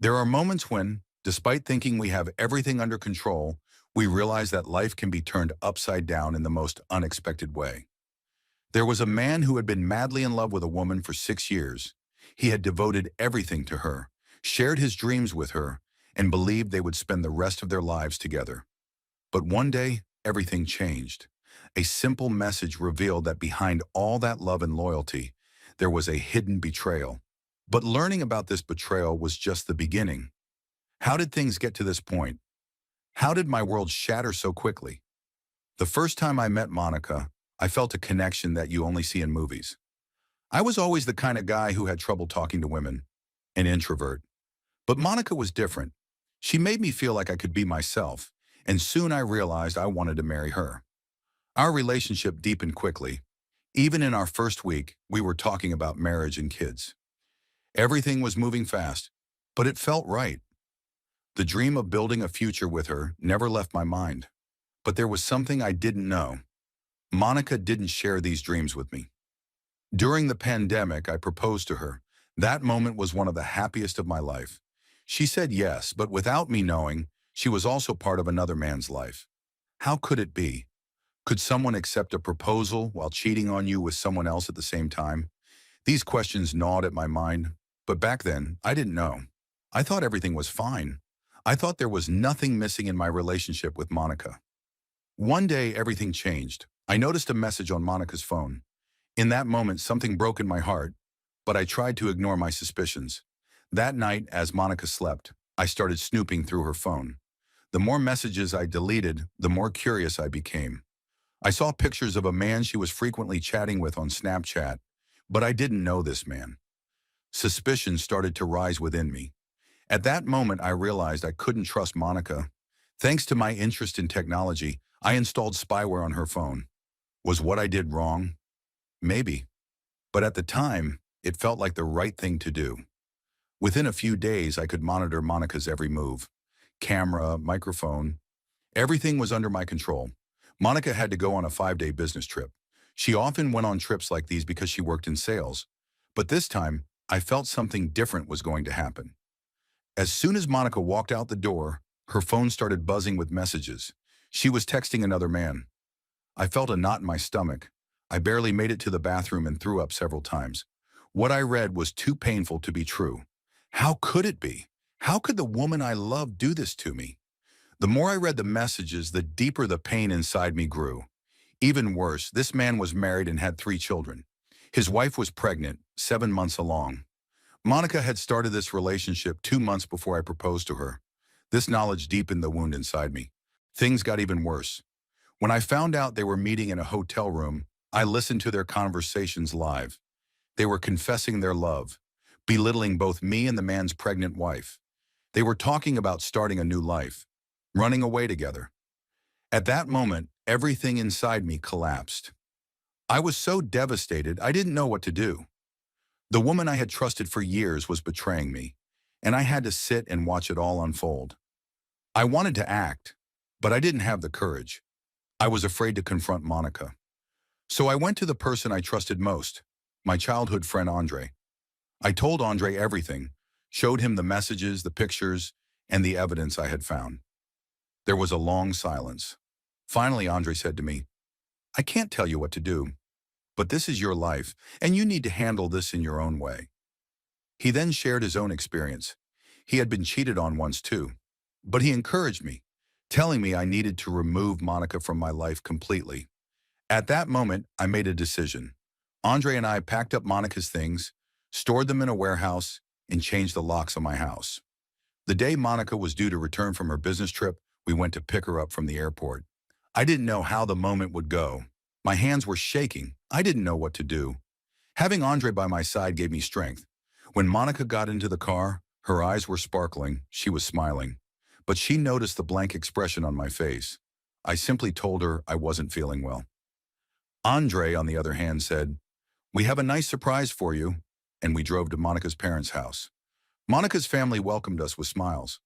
There are moments when, despite thinking we have everything under control, we realize that life can be turned upside down in the most unexpected way. There was a man who had been madly in love with a woman for 6 years. He had devoted everything to her, shared his dreams with her, and believed they would spend the rest of their lives together. But one day, everything changed. A simple message revealed that behind all that love and loyalty, there was a hidden betrayal. But learning about this betrayal was just the beginning. How did things get to this point? How did my world shatter so quickly? The first time I met Monica, I felt a connection that you only see in movies. I was always the kind of guy who had trouble talking to women, an introvert. But Monica was different. She made me feel like I could be myself, and soon I realized I wanted to marry her. Our relationship deepened quickly. Even in our first week, we were talking about marriage and kids. Everything was moving fast, but it felt right. The dream of building a future with her never left my mind. But there was something I didn't know. Monica didn't share these dreams with me. During the pandemic, I proposed to her. That moment was one of the happiest of my life. She said yes, but without me knowing, she was also part of another man's life. How could it be? Could someone accept a proposal while cheating on you with someone else at the same time? These questions gnawed at my mind, but back then, I didn't know. I thought everything was fine. I thought there was nothing missing in my relationship with Monica. One day, everything changed. I noticed a message on Monica's phone. In that moment, something broke in my heart, but I tried to ignore my suspicions. That night, as Monica slept, I started snooping through her phone. The more messages I deleted, the more curious I became. I saw pictures of a man she was frequently chatting with on Snapchat, but I didn't know this man. Suspicion started to rise within me. At that moment, I realized I couldn't trust Monica. Thanks to my interest in technology, I installed spyware on her phone. Was what I did wrong? Maybe. But at the time, it felt like the right thing to do. Within a few days, I could monitor Monica's every move. Camera, microphone, everything was under my control. Monica had to go on a 5-day business trip. She often went on trips like these because she worked in sales. But this time, I felt something different was going to happen. As soon as Monica walked out the door, her phone started buzzing with messages. She was texting another man. I felt a knot in my stomach. I barely made it to the bathroom and threw up several times. What I read was too painful to be true. How could it be? How could the woman I loved do this to me? The more I read the messages, the deeper the pain inside me grew. Even worse, this man was married and had 3 children. His wife was pregnant, 7 months along. Monica had started this relationship 2 months before I proposed to her. This knowledge deepened the wound inside me. Things got even worse. When I found out they were meeting in a hotel room, I listened to their conversations live. They were confessing their love, belittling both me and the man's pregnant wife. They were talking about starting a new life, running away together. At that moment, everything inside me collapsed. I was so devastated, I didn't know what to do. The woman I had trusted for years was betraying me, and I had to sit and watch it all unfold. I wanted to act, but I didn't have the courage. I was afraid to confront Monica. So I went to the person I trusted most, my childhood friend Andre. I told Andre everything, showed him the messages, the pictures, and the evidence I had found. There was a long silence. Finally, Andre said to me, "I can't tell you what to do, but this is your life, and you need to handle this in your own way." He then shared his own experience. He had been cheated on once too, but he encouraged me, telling me I needed to remove Monica from my life completely. At that moment, I made a decision. Andre and I packed up Monica's things, stored them in a warehouse, and changed the locks on my house. The day Monica was due to return from her business trip, we went to pick her up from the airport. I didn't know how the moment would go. My hands were shaking. I didn't know what to do. Having Andre by my side gave me strength. When Monica got into the car, her eyes were sparkling. She was smiling. But she noticed the blank expression on my face. I simply told her I wasn't feeling well. Andre, on the other hand, said, "We have a nice surprise for you," and we drove to Monica's parents' house. Monica's family welcomed us with smiles.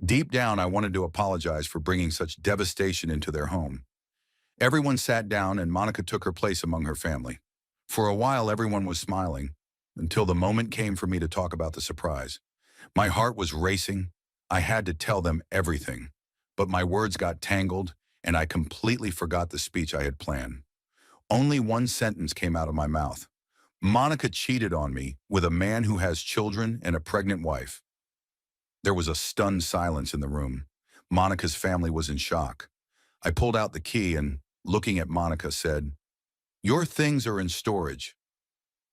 Deep down, I wanted to apologize for bringing such devastation into their home. Everyone sat down and Monica took her place among her family. For a while, everyone was smiling, until the moment came for me to talk about the surprise. My heart was racing. I had to tell them everything, but my words got tangled and I completely forgot the speech I had planned. Only one sentence came out of my mouth. Monica cheated on me with a man who has children and a pregnant wife. There was a stunned silence in the room. Monica's family was in shock. I pulled out the key and, looking at Monica, said, "Your things are in storage.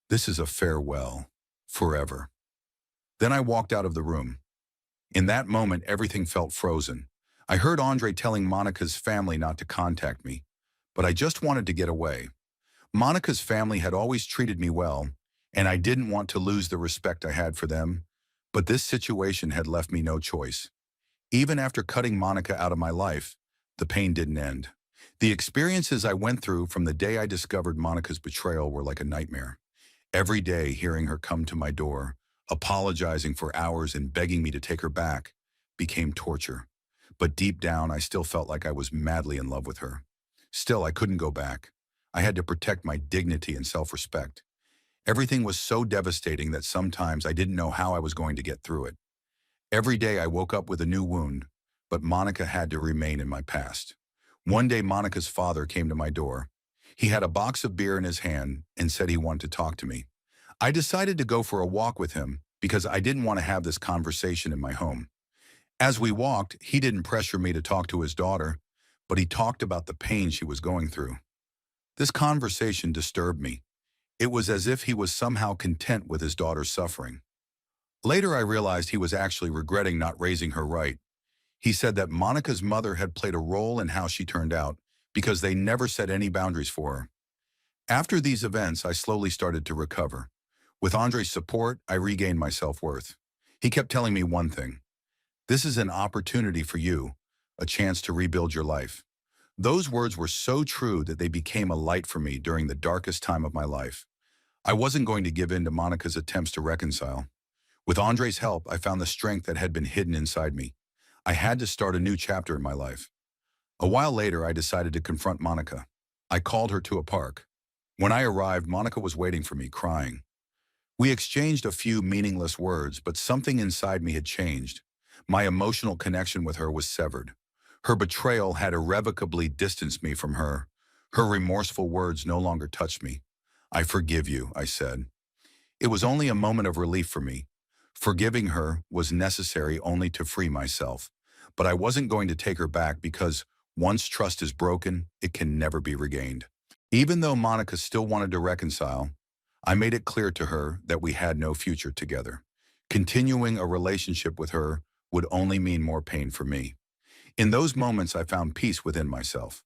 This is a farewell. Forever." Then I walked out of the room. In that moment, everything felt frozen. I heard Andre telling Monica's family not to contact me, but I just wanted to get away. Monica's family had always treated me well, and I didn't want to lose the respect I had for them, but this situation had left me no choice. Even after cutting Monica out of my life, the pain didn't end. The experiences I went through from the day I discovered Monica's betrayal were like a nightmare. Every day, hearing her come to my door, apologizing for hours and begging me to take her back, became torture. But deep down, I still felt like I was madly in love with her. Still, I couldn't go back. I had to protect my dignity and self-respect. Everything was so devastating that sometimes I didn't know how I was going to get through it. Every day I woke up with a new wound, but Monica had to remain in my past. One day Monica's father came to my door. He had a box of beer in his hand and said he wanted to talk to me. I decided to go for a walk with him because I didn't want to have this conversation in my home. As we walked, he didn't pressure me to talk to his daughter, but he talked about the pain she was going through. This conversation disturbed me. It was as if he was somehow content with his daughter's suffering. Later, I realized he was actually regretting not raising her right. He said that Monica's mother had played a role in how she turned out because they never set any boundaries for her. After these events, I slowly started to recover. With Andre's support, I regained my self-worth. He kept telling me one thing: "This is an opportunity for you, a chance to rebuild your life." Those words were so true that they became a light for me during the darkest time of my life. I wasn't going to give in to Monica's attempts to reconcile. With Andre's help, I found the strength that had been hidden inside me. I had to start a new chapter in my life. A while later, I decided to confront Monica. I called her to a park. When I arrived, Monica was waiting for me, crying. We exchanged a few meaningless words, but something inside me had changed. My emotional connection with her was severed. Her betrayal had irrevocably distanced me from her. Her remorseful words no longer touched me. "I forgive you," I said. It was only a moment of relief for me. Forgiving her was necessary only to free myself. But I wasn't going to take her back because once trust is broken, it can never be regained. Even though Monica still wanted to reconcile, I made it clear to her that we had no future together. Continuing a relationship with her would only mean more pain for me. In those moments, I found peace within myself.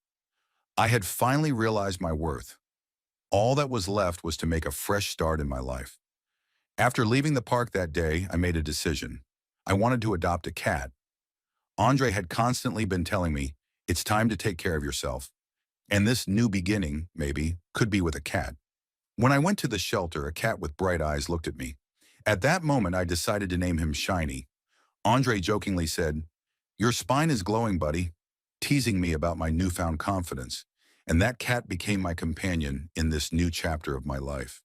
I had finally realized my worth. All that was left was to make a fresh start in my life. After leaving the park that day, I made a decision. I wanted to adopt a cat. Andre had constantly been telling me, "It's time to take care of yourself." And this new beginning, maybe, could be with a cat. When I went to the shelter, a cat with bright eyes looked at me. At that moment, I decided to name him Shiny. Andre jokingly said, "Your spine is glowing, buddy," teasing me about my newfound confidence. And that cat became my companion in this new chapter of my life.